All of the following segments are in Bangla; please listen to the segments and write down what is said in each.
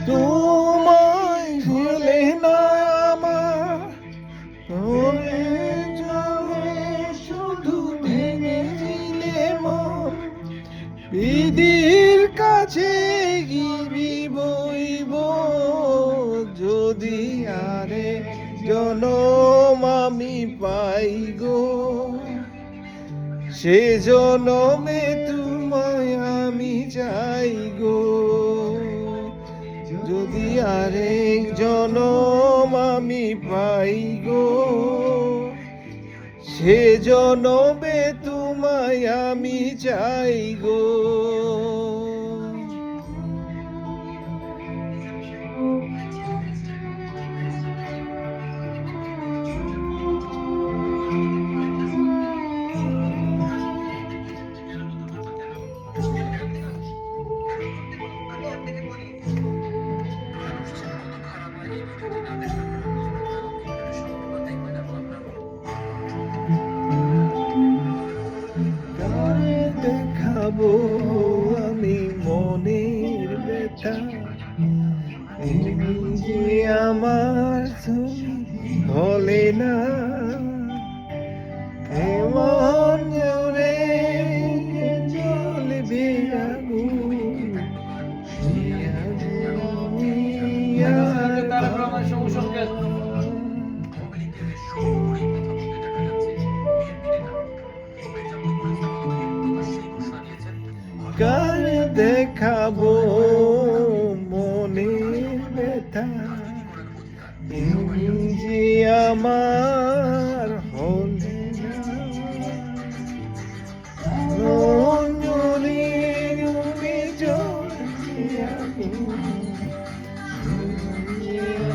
তোমায় ভুলে না আমার মনে জমে শুধু ভেঙে দিলে মন বিধির কাছে গিরি বইব যদি আরে জনম আমি পাই গো সে জনমে তোমায় আমি চাই গো যদি আরেক জনম আমি পাই গো সে জনমে তোমায় আমি চাই গো দেখাবো আমি মনের ব্যথা যে আমার হলে না এমন জোরে জ্বলবে আগুন কার দেখাবো মনের ব্যথা যে আমার হলে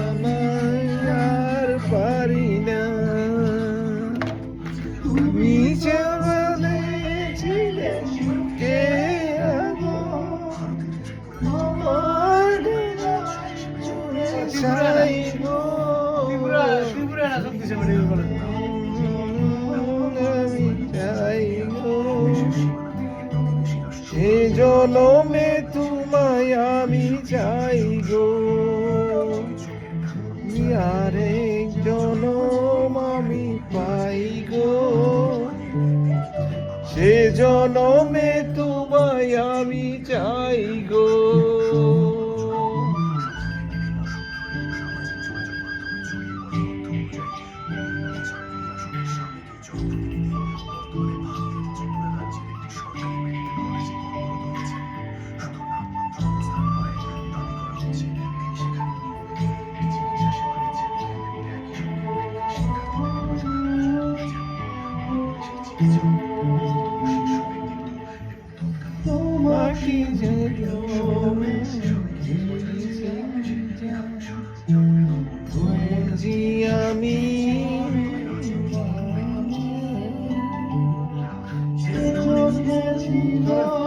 আমার পারি না তুমি বলেছিলে কে সে জনমে তোমায় আমি চাই গো আরেক জনম আমি পাই গো সে জনমে তোমায় আমি চাই গো তোমাকে বুঝি আমি জীবন